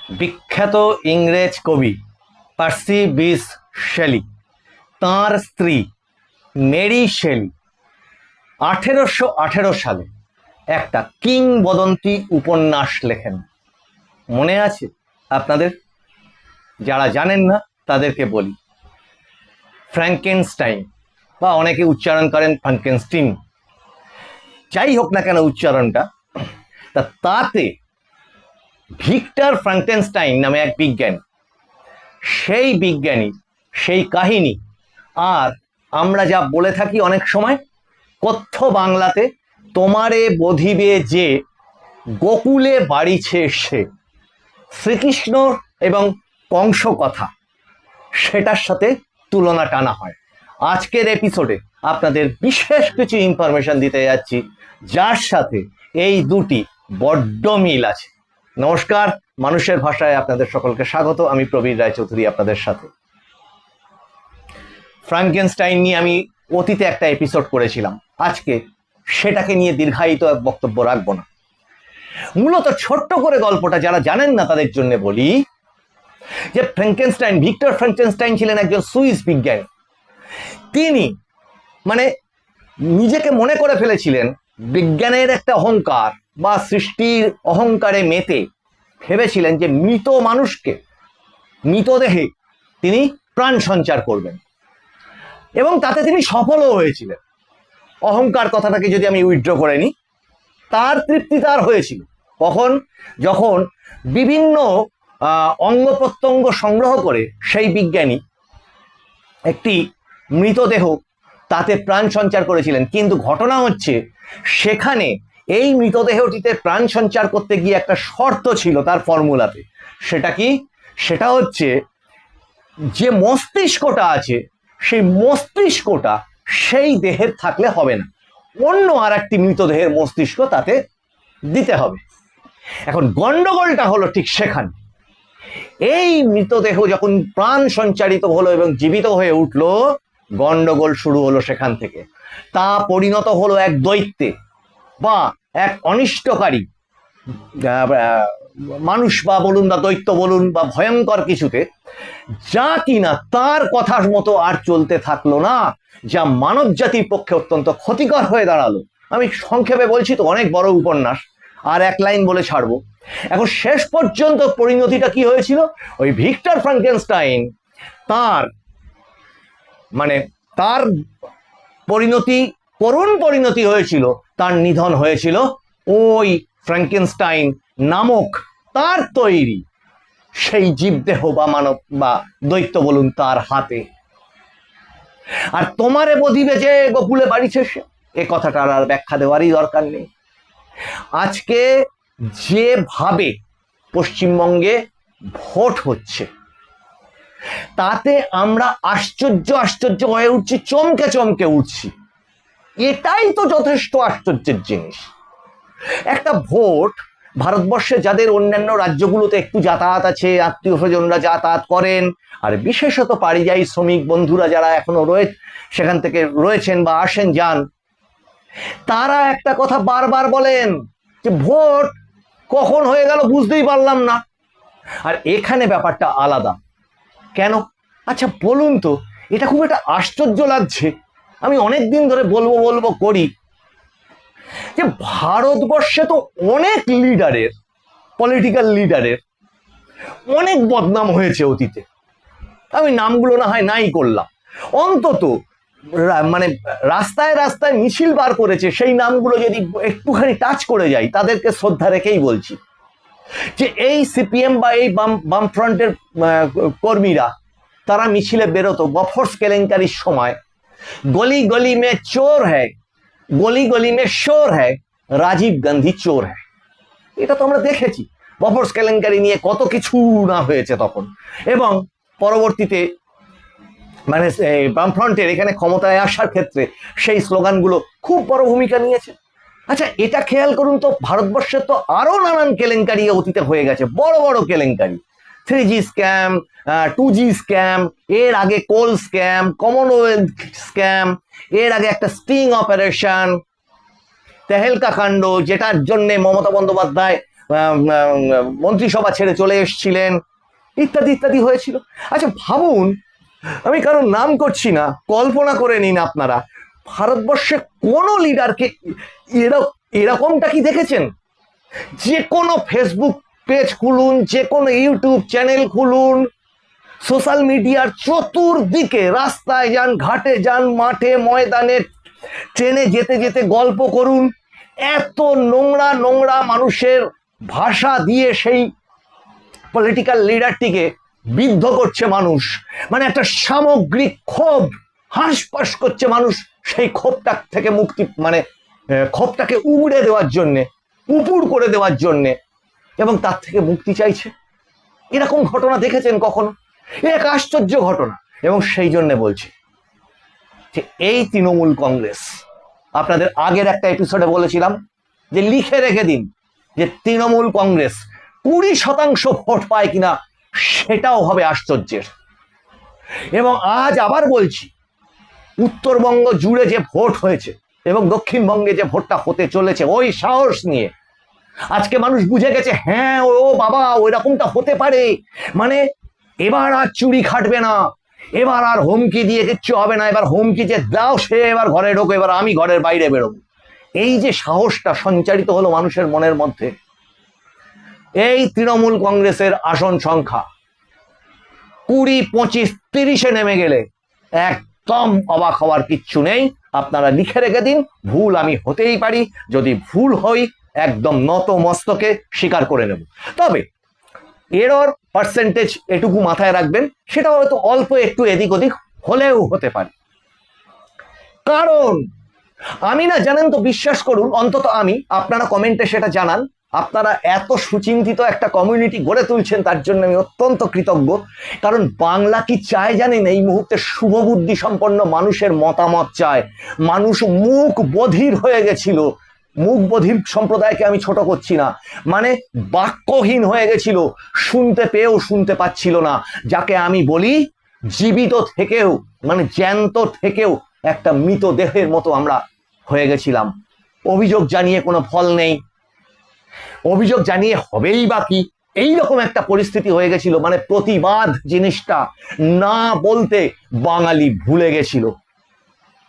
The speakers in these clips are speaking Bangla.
বিখ্যাত ইংরেজ কবি পার্সি বিশ শেলি তাঁর স্ত্রী মেরি শেলি 1818 সালে একটা কিংবদন্তি উপন্যাস লেখেন। মনে আছে আপনাদের? যারা জানেন না তাদেরকে বলি, ফ্র্যাঙ্কেনস্টাইন, বা অনেকে উচ্চারণ করেন ফ্র্যাঙ্কেনস্টিন, যাই হোক না কেন উচ্চারণটা, তাতে ভিক্টর ফ্র্যাঙ্কেনস্টাইন নামে এক বিজ্ঞানী, সেই বিজ্ঞানীর সেই কাহিনী, আর আমরা যা বলে থাকি অনেক সময় কথ্য বাংলাতে, তোমারে বধিবে যে গোকুলে বাড়িছে সে, শ্রীকৃষ্ণ এবং কংস কথা, সেটার সাথে তুলনা টানা হয়। আজকের এপিসোডে আপনাদের বিশেষ কিছু ইনফরমেশন দিতে যাচ্ছি, যার সাথে এই দুটি বড্ড মিল আছে। নমস্কার, মানুষের ভাষায় আপনাদের সকলকে স্বাগত। আমি প্রবীর রায়চৌধুরী আপনাদের সাথে। ফ্র্যাঙ্কেনস্টাইন নিয়ে আমি অতীতে একটা এপিসোড করেছিলাম, আজকে সেটাকে নিয়ে দীর্ঘায়িত বক্তব্য রাখবো না। মূলত ছোট্ট করে গল্পটা যারা জানেন না তাদের জন্য বলি যে ফ্র্যাঙ্কেনস্টাইন, ভিক্টর ফ্র্যাঙ্কেনস্টাইন ছিলেন একজন সুইস বিজ্ঞানী। তিনি নিজেকে মনে করে ফেলেছিলেন বিজ্ঞানের একটা অহংকার বা সৃষ্টির অহংকারে মেতে ভেবেছিলেন যে মৃত মানুষকে, মৃতদেহে তিনি প্রাণ সঞ্চার করবেন, এবং তাতে তিনি সফলও হয়েছিলেন। অহংকার কথাটাকে যদি আমি উইথড্র করে নিই, তার তৃপ্তি তার হয়েছিল কখন? যখন বিভিন্ন অঙ্গ প্রত্যঙ্গ সংগ্রহ করে সেই বিজ্ঞানী একটি মৃতদেহ তাতে প্রাণ সঞ্চার করেছিলেন। কিন্তু ঘটনা হচ্ছে, সেখানে এই মৃতদেহটিতে প্রাণ সঞ্চার করতে গিয়ে একটা শর্ত ছিল তার ফর্মুলাতে। সেটা কি? সেটা হচ্ছে যে মস্তিষ্কটা আছে, সেই মস্তিষ্কটা সেই দেহের থাকলে হবে না, অন্য আর একটি মৃতদেহের মস্তিষ্ক তাতে দিতে হবে। এখন গন্ডগোলটা হলো ঠিক সেখানে। এই মৃতদেহ যখন প্রাণ সঞ্চারিত হলো এবং জীবিত হয়ে উঠলো, গন্ডগোল শুরু হলো সেখান থেকে। তা পরিণত হলো এক দৈত্যে বা এক অনিষ্টকারী মানুষ, বা বলুন বা দৈত্য বলুন বা ভয়ঙ্কর কিছুতে, যা কিনা তার কথার মতো আর চলতে থাকলো না, যা মানব জাতির পক্ষে অত্যন্ত ক্ষতিকর হয়ে দাঁড়ালো। আমি সংক্ষেপে বলছি তো, অনেক বড় উপন্যাস, আর এক লাইন বলে ছাড়বো। এখন শেষ পর্যন্ত পরিণতিটা কি হয়েছিল? ওই ভিক্টর ফ্র্যাঙ্কেনস্টাইন তার পরিণতি, করুণ পরিণতি হয়েছিল, তার নিধন হয়েছিল ওই ফ্র্যাঙ্কেনস্টাইন নামক তার তৈরি সেই জীবদেহ বা মানব বা দৈত্য বলুন তার হাতে। আর তোমারে বধিবে যে গোকুলে বাড়িছে সে, এ কথাটার আর ব্যাখ্যা দেওয়ারই দরকার নেই। আজকে যেভাবে পশ্চিমবঙ্গে ভোট হচ্ছে, তাতে আমরা আশ্চর্য হয়ে উঠছি, চমকে উঠছি। এটাই তো যথেষ্ট আশ্চর্যের জিনিস। একটা ভোট, ভারতবর্ষে যাদের অন্যান্য রাজ্যগুলোতে একটু যাতায়াত আছে, আত্মীয় স্বজনরা যাতায়াত করেন, আর বিশেষত পারিযায়ী শ্রমিক বন্ধুরা যারা এখনো সেখান থেকে রয়েছেন বা আসেন যান, তারা একটা কথা বারবার বলেন যে ভোট কখন হয়ে গেল বুঝতেই পারলাম না। আর এখানে ব্যাপারটা আলাদা। কেন? আচ্ছা বলুন তো, এটা খুব একটা আশ্চর্য লাগছে। আমি অনেক দিন ধরে বলবো করি যে ভারতবর্ষে তো অনেক লিডারের, পলিটিক্যাল লিডারের অনেক বদনাম হয়েছে অতীতে। আমি নামগুলো না হয় নাই করলাম, অন্তত রাস্তায় মিছিল বার করেছে, সেই নামগুলো যদি একটুখানি টাচ করে যাই, তাদেরকে শ্রদ্ধা রেখেই বলছি যে এই সিপিএম বা এই বামফ্রন্টের কর্মীরা, তারা মিছিলে বেরোতো বফর্স কেলেঙ্কারির সময়, গলি গলি মে চোর হ্যায়, গলি গলি মে শোর হ্যায়, রাজীব গান্ধী চোর হ্যায়। এটা তো আমরা দেখেছি, বফর্স কেলেঙ্কারি নিয়ে কত কিছু না হয়েছে তখন। এবং পরবর্তীতে বামফ্রন্টের এখানে ক্ষমতায় আসার ক্ষেত্রে সেই স্লোগানগুলো খুব বড় ভূমিকা নিয়েছে। আচ্ছা এটা খেয়াল করুন তো, ভারতবর্ষে তো আরো নানান কেলেঙ্কারি অতীতে হয়ে গেছে, বড় কেলেঙ্কারি। 3G স্ক্যাম, 2G স্ক্যাম, এর আগে কোল স্ক্যাম, কমনওয়েলথ স্ক্যাম, এর আগে একটা স্টিং অপারেশন, তেহেলকা কাণ্ড, যেটার জন্য মমতা বন্দ্যোপাধ্যায় মন্ত্রিসভা ছেড়ে চলে এসেছিলেন, ইত্যাদি ইত্যাদি হয়েছিল। আচ্ছা ভাবুন, আমি কারোর নাম করছি না, কল্পনা করে নিন আপনারা, ভারতবর্ষে কোনো লিডারকে এরকমটা কি দেখেছেন? যে কোনো ফেসবুক পেজ খুলুন, যে কোনো ইউটিউব চ্যানেল খুলুন, সোশ্যাল মিডিয়ার চতুর্দিকে, রাস্তায় যান, ঘাটে যান, মাঠে ময়দানে, ট্রেনে যেতে যেতে গল্প করুন, এত নোংরা নোংরা মানুষের ভাষা দিয়ে সেই পলিটিক্যাল লিডারটিকে বিদ্ধ করছে মানুষ। মানে একটা সামগ্রিক ক্ষোভ হাঁসফাঁস করছে মানুষ সেই ক্ষোভটা থেকে মুক্তি, মানে ক্ষোভটাকে উড়ে দেওয়ার জন্যে, উপুড় করে দেওয়ার জন্যে, এবং তার থেকে মুক্তি চাইছে। এরকম ঘটনা দেখেছেন কখনো? এক আশ্চর্য ঘটনা। এবং সেই জন্য বলছি যে এই তৃণমূল কংগ্রেস, আপনাদের আগের একটা এপিসোডে বলেছিলাম যে লিখে রেখে দিন যে তৃণমূল কংগ্রেস 20% ভোট পায় কিনা, সেটাও হবে আশ্চর্যের। এবং আজ আবার বলছি, উত্তরবঙ্গ জুড়ে যে ভোট হয়েছে এবং দক্ষিণবঙ্গে যে ভোটটা হতে চলেছে, ওই সাহস নিয়ে আজকে মানুষ বুঝে গেছে, হ্যাঁ ও বাবা ওই রকমটা হতে পারে। মানে এবার আর চুরি খাটবে না, এবার আর হুমকি দিয়ে কিচ্ছু হবে না, এবার হুমকি যে দাও সে এবার ঘরে ঢোকো, এবার আমি ঘরের বাইরে বেরোবো। এই যে সাহসটা সঞ্চারিত হলো মানুষের মনের মধ্যে, এই তৃণমূল কংগ্রেসের আসন সংখ্যা 20, 25, 30-এ নেমে গেলে একদম অবাক হওয়ার কিচ্ছু নেই। আপনারা লিখে রেখে দিন, ভুল আমি হতেই পারি, যদি ভুল হই একদম নত মস্তকে স্বীকার করে নেব। তবে এরর পার্সেন্টেজ এটুকু মাথায় রাখবেন, সেটা হয়তো অল্প একটু এদিক ওদিক হলেও হতে পারে। কারণ আমি না, জানেন তো, বিশ্বাস করুন, অন্তত আমি, আপনারা কমেন্টে সেটা জানান, আপনারা এত সুচিন্তিত একটা কমিউনিটি গড়ে তুলছেন, তার জন্য আমি অত্যন্ত কৃতজ্ঞ। কারণ বাংলা কি চায় জানেন? এই মুহূর্তে শুভবুদ্ধি সম্পন্ন মানুষের মতামত চায়। মানুষ মুখ বধির হয়ে গেছিল, মুখ বধির সম্প্রদায়কে আমি ছোট করছি না, মানে বাক্যহীন হয়ে গেছিল, শুনতে পেয়েও শুনতে পাচ্ছিল না। যাকে আমি বলি জীবিত থেকেও, মানে জ্যান্ত থেকেও একটা মৃতদেহের মতো আমরা হয়ে গেছিলাম। অভিযোগ জানিয়ে কোনো ফল নেই, অভিযোগ জানিয়ে হবেই বা কি, এইরকম একটা পরিস্থিতি হয়ে গেছিল। মানে প্রতিবাদ জিনিসটা না বলতে বাঙালি ভুলে গেছিল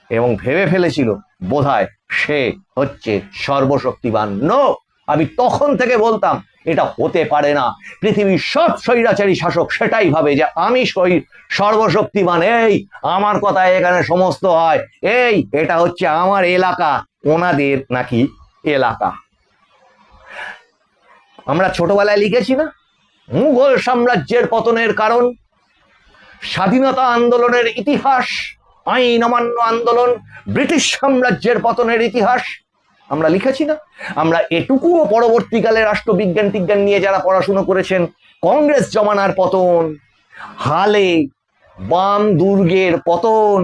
এবং ভেবে ফেলেছিল বোধহয় সে হচ্ছে সর্বশক্তিমান। নো, আমি তখন থেকে বলতাম এটা হতে পারে না। পৃথিবীর সব স্বৈরাচারী শাসক সেটাই ভাবে যে আমি সর্বশক্তিমান, এই আমার কথায় এখানে সমস্ত হয়, এই এটা হচ্ছে আমার এলাকা, ওনাদের নাকি এলাকা। আমরা ছোটবেলায় লিখেছি না, মুঘল সাম্রাজ্যের পতনের কারণ, স্বাধীনতা আন্দোলনের ইতিহাস, আইন অমান্য আন্দোলন, ব্রিটিশ সাম্রাজ্যের পতনের ইতিহাস আমরা লিখেছি না? আমরা এটুকুও পরবর্তীকালে রাষ্ট্রবিজ্ঞান টিজ্ঞান নিয়ে যারা পড়াশুনো করেছেন, কংগ্রেস জমানার পতন, হালে বাম দুর্গের পতন,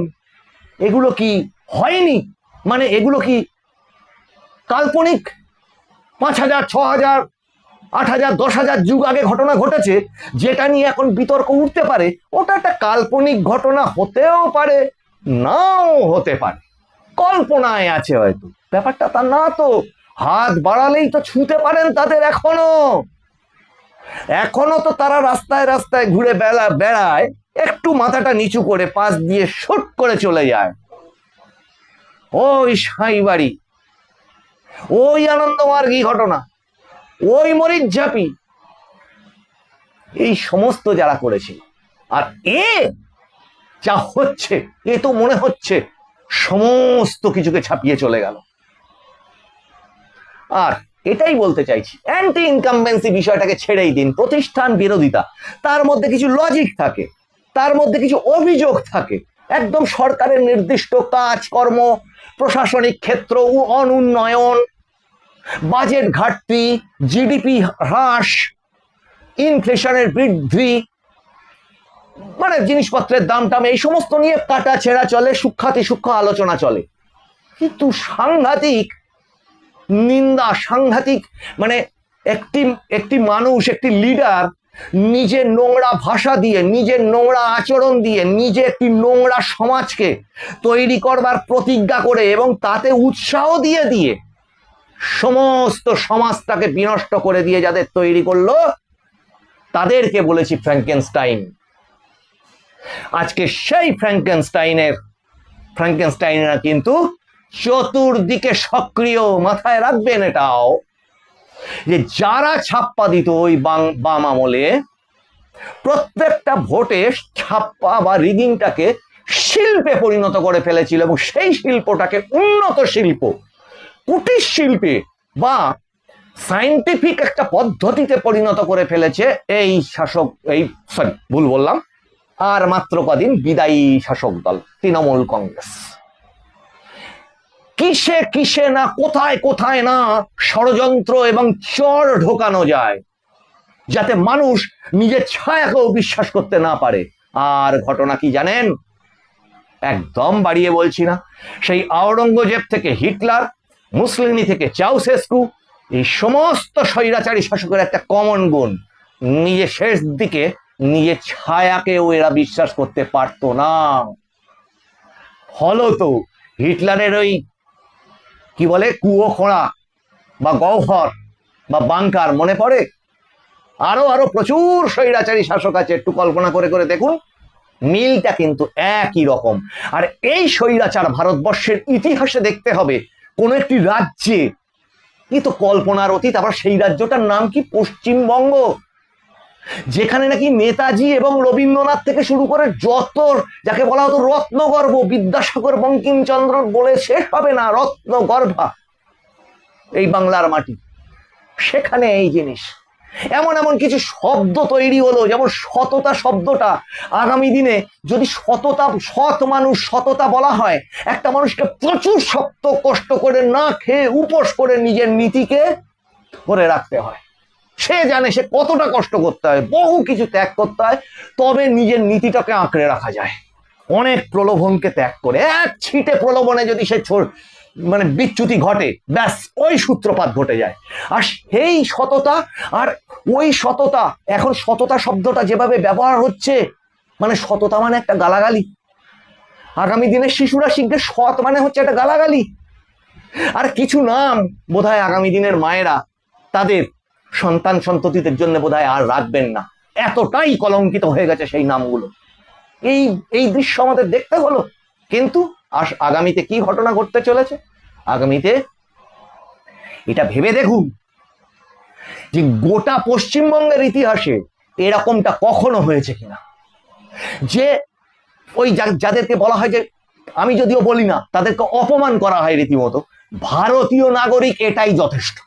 এগুলো কি হয়নি? মানে এগুলো কি কাল্পনিক? 5,000, 6,000, 8,000, 10,000 যুগ আগে ঘটনা ঘটেছে, যেটা নিয়ে এখন বিতর্ক উঠতে পারে, ওটা একটা কাল্পনিক ঘটনা হতেও পারে, নাও হতে পারে, কল্পনায় আছে হয়তো। ব্যাপারটা তা না তো, হাত বাড়ালেই তো ছুঁতে পারেন তাদের। এখনো তো তারা রাস্তায় রাস্তায় ঘুরে বেড়ায়, একটু মাথাটা নিচু করে পাশ দিয়ে শুট করে চলে যায়। ওই সাঁইবাড়ি, ওই আনন্দমার্গী ঘটনা, ওই মরিচঝাপি, এই সমস্ত যারা করেছিল। আর এ যা হচ্ছে, এ তো মনে হচ্ছে সমস্ত কিছুকে ছাপিয়ে চলে গেল। আর এটাই বলতে চাইছি, অ্যান্টি ইনকামবেন্সি বিষয়টাকে ছেড়েই দিন, প্রতিষ্ঠান বিরোধিতা, তার মধ্যে কিছু লজিক থাকে, তার মধ্যে কিছু অভিযোগ থাকে, একদম সরকারের নির্দিষ্ট কাজকর্ম, প্রশাসনিক ক্ষেত্র অনুন্নয়ন, বাজেট ঘাটতি, জিডিপি হ্রাস, ইনফ্লেশনের বৃদ্ধি, মানে জিনিসপত্রের দাম টাম, এই সমস্ত নিয়ে কাটা ছেঁড়া চলে, সূক্ষ্ম আলোচনা চলে। কিন্তু সাংঘাতিক নিন্দা, সাংঘাতিক, মানে একটি মানুষ, একটি লিডার নিজের নোংরা ভাষা দিয়ে, নিজের নোংরা আচরণ দিয়ে, নিজে একটি নোংরা সমাজকে তৈরি করবার প্রতিজ্ঞা করে এবং তাতে উৎসাহ দিয়ে সমস্ত সমাজটাকে বিনষ্ট করে দিয়ে যাদের তৈরি করলো তাদেরকে বলেছি ফ্র্যাঙ্কেনস্টাইন। আজকে সেই ফ্র্যাঙ্কেনস্টাইনরা কিন্তু চতুর্দিকে সক্রিয়। মাথায় রাখবেন এটাও যে যারা ছাপ্পা দিত ওই বাম আমলে, প্রত্যেকটা ভোটে ছাপ্পা বা রিগিংটাকে শিল্পে পরিণত করে ফেলেছিল এবং সেই শিল্পটাকে উন্নত শিল্প, কুটির শিল্পে বা সায়েন্টিফিক একটা পদ্ধতিতে পরিণত করে ফেলেছে এই শাসক, ভুল বললাম, আর মাত্র কদিন বিদায়ী শাসক দল তৃণমূল কংগ্রেস। কিসে কিসে না, কোথায় কোথায় না ষড়যন্ত্র এবং চর ঢোকানো যায় যাতে মানুষ নিজের ছায়াকেও বিশ্বাস করতে না পারে। আর ঘটনা কি জানেন? একদম বাড়িয়ে বলছি না, সেই আওরঙ্গজেব থেকে হিটলার, মুসলিনি থেকে চাউসেস্কু, এই সমস্ত স্বৈরাচারী শাসকের একটা কমন গুণ, নিজের শেষ দিকে নিজের ছায়াকেও এরা বিশ্বাস করতে পারতো না। ফলত হিটলারের ওই কি বলে কুয়ো খোঁড়া বা গহ্বর বা বাংকার মনে পড়ে? আরো আরো প্রচুর স্বৈরাচারী শাসক আছে, একটু কল্পনা করে করে দেখুন, মিলটা কিন্তু একই রকম। আর এই স্বৈরাচার ভারতবর্ষের ইতিহাসে দেখতে হবে কোন একটি রাজ্যে, কি তো কল্পনার অতীত, আবার সেই রাজ্যটার নাম কি পশ্চিমবঙ্গ, যেখানে নাকি নেতাজি এবং রবীন্দ্রনাথ থেকে শুরু করে যত যাকে বলা হতো রত্নগর্ভ, বিদ্যাসাগর বঙ্কিমচন্দ্র বলে শেষ হবে না, রত্নগর্ভা এই বাংলার মাটি, সেখানে এই জিনিস। এমন এমন কিছু শব্দ তৈরি হলো, যেমন সততা শব্দটা আগামী দিনে যদি সততা, সৎ মানুষ, সততা বলা হয়, একটা মানুষকে প্রচুর শক্ত কষ্ট করে না খেয়ে উপোস করে নিজের নীতিকে ধরে রাখতে হয়। সে জানে সে কতটা কষ্ট করতে হয়, বহু কিছু ত্যাগ করতে হয়, তবে নিজের নীতিটাকে আঁকড়ে রাখা যায়। অনেক প্রলোভনকে ত্যাগ করে, এক ছিটে প্রলোভনে যদি সে মানে বিচ্যুতি ঘটে, ব্যাস ওই সূত্রপাত ঘটে যায়। আর সেই সততা, আর ওই সততা, এখন সততা শব্দটা যেভাবে ব্যবহার হচ্ছে, মানে সততা মানে একটা গালাগালি। আগামী দিনের শিশুরা শিখবে সৎ মানে হচ্ছে একটা গালাগালি। আর কিছু নাম বোধহয় আগামী দিনের মায়েরা তাদের সন্তান সন্ততিদের জন্য বোধহয় আর রাখবেন না, এতটাই কলঙ্কিত হয়ে গেছে সেই নামগুলো। এই দৃশ্য আমাদের দেখতে হলো। কিন্তু আগামীতে কি ঘটনা ঘটতে চলেছে, আগামীতে এটা ভেবে দেখুন যে গোটা পশ্চিমবঙ্গের ইতিহাসে এরকমটা কখনো হয়েছে কিনা, যে ওই যাদেরকে বলা হয়, যে আমি যদিও বলি না, তাদেরকে অপমান করা হয় রীতিমতো, ভারতীয় নাগরিক এটাই যথেষ্ট।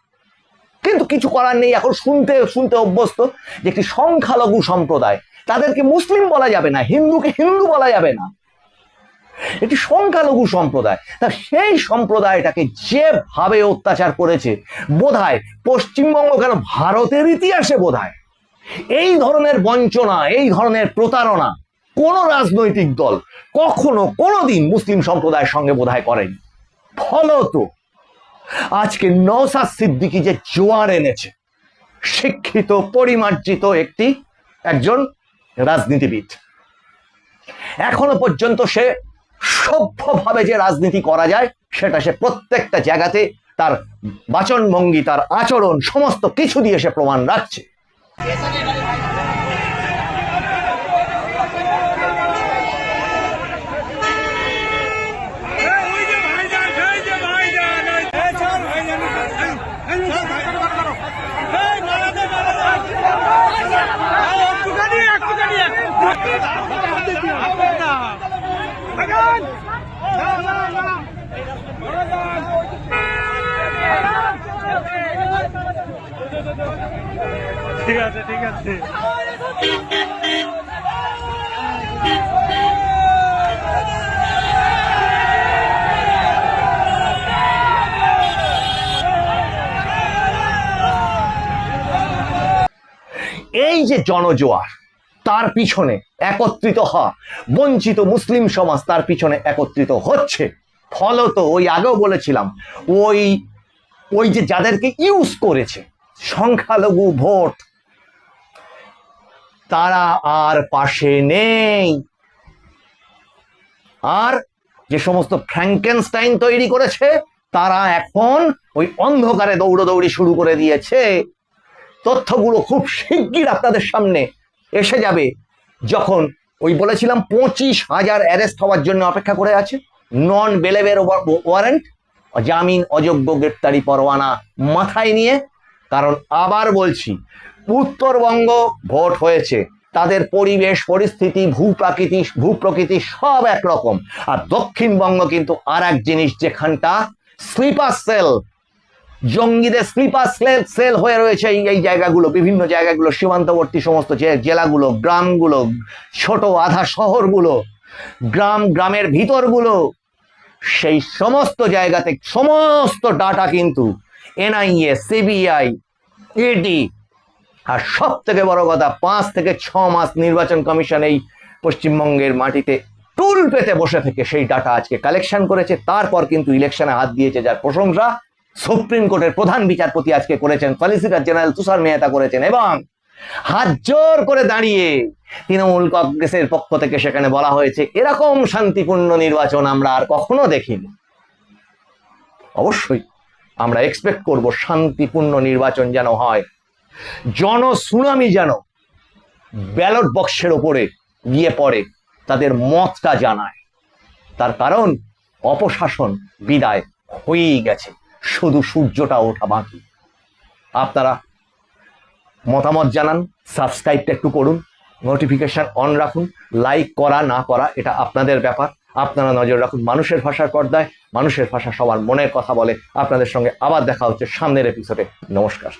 কিন্তু কিছু করার নেই, এখন শুনতে শুনতে অভ্যস্ত যে একটি সংখ্যালঘু সম্প্রদায়, তাদেরকে মুসলিম বলা যাবে না, হিন্দুকে হিন্দু বলা যাবে না, একটি সংখ্যালঘু সম্প্রদায়। তা সেই সম্প্রদায়টাকে যেভাবে অত্যাচার করেছে, বোধহয় পশ্চিমবঙ্গ কেন ভারতের ইতিহাসে বোধহয় এই ধরনের বঞ্চনা, এই ধরনের প্রতারণা কোন রাজনৈতিক দল কখনো কোনোদিন মুসলিম সম্প্রদায়ের সঙ্গে বোধহয় করেনি। ফলত আজকে নওশাদ সিদ্দিকী যে জোয়ার এনেছে, শিক্ষিত পরিমার্জিত একজন রাজনীতিবিদ, এখনো পর্যন্ত সে সভ্যভাবে যে রাজনীতি করা যায় সেটা সে প্রত্যেকটা জায়গাতে তার বাচনভঙ্গি, তার আচরণ, সমস্ত কিছু দিয়ে সে প্রমাণ রাখছে। ঠিক আছে, ঠিক আছে। এই যে জনজোয়ার, তার পিছনে একত্রিত হওয়া বঞ্চিত মুসলিম সমাজ তার পিছনে একত্রিত হচ্ছে। ফলত ওই আগেও বলেছিলাম, ওই যে যাদেরকে ইউজ করেছে সংখ্যালঘু ভোট, তারা আর পাশে নেই। আর যে সমস্ত ফ্র্যাঙ্কেনস্টাইন তৈরি করেছে তারা এখন ওই অন্ধকারে দৌড়দৌড়ি শুরু করে দিয়েছে। তথ্যগুলো খুব শিগগির আপনাদের সামনে এসে যাবে, যখন ওই বলেছিলাম 25,000 অ্যারেস্ট হওয়ার জন্য অপেক্ষা করে আছে, নন বেলেবেল ওয়ারেন্ট, জামিন অযোগ্য গ্রেপ্তারি পরোয়ানা মাথায় নিয়ে। কারণ আবার বলছি, উত্তরবঙ্গ ভোট হয়েছে, তাদের পরিবেশ পরিস্থিতি ভূপ্রকৃতি সব একরকম, আর দক্ষিণবঙ্গ কিন্তু আর এক জিনিস, যেখানটা স্লিপার সেল, জঙ্গিদের স্লিপার সেল হয়ে রয়েছে এই জায়গাগুলো, বিভিন্ন জায়গাগুলো, সীমান্তবর্তী সমস্ত জেলাগুলো, গ্রামগুলো, ছোট আধা শহরগুলো, গ্রামের ভিতরগুলো, সেই সমস্ত জায়গাতে সমস্ত ডাটা কিন্তু এনআইএ, সিবিআই, ইডি, আর সব থেকে বড় কথা 5 থেকে 6 মাস নির্বাচন কমিশন এই পশ্চিমবঙ্গের মাটিতে টুল পেতে বসে থেকে সেই ডাটা আজকে কালেকশন করেছে। তারপর কিন্তু ইলেকশনে হাত দিয়েছে, যার প্রশংসা সুপ্রিম কোর্টের প্রধান বিচারপতি আজকে করেছেন, সলিসিটর জেনারেল তুষার মেহতা করেছেন, এবং হাত জোর করে দাঁড়িয়ে তৃণমূল কংগ্রেসের পক্ষ থেকে সেখানে বলা হয়েছে এরকম শান্তিপূর্ণ নির্বাচন আমরা আর কখনো দেখিনি। অবশ্যই আমরা এক্সপেক্ট করব শান্তিপূর্ণ নির্বাচন যেন হয়, জনসুনামি যেন ব্যালট বক্সের ওপরে গিয়ে পড়ে, তাদের মতটা জানায়। তার কারণ অপশাসন বিদায় হয়েই গেছে, শুধু সূর্যটা ওঠা বাকি। আপনারা মতামত জানান, সাবস্ক্রাইবটা একটু করুন, নোটিফিকেশন অন রাখুন, লাইক করা না করা এটা আপনাদের ব্যাপার। আপনারা নজর রাখুন মানুষের ভাষার পর্দায়। মানুষের ভাষা সবার মনের কথা বলে। আপনাদের সঙ্গে আবার দেখা হচ্ছে সামনের এপিসোডে। নমস্কার।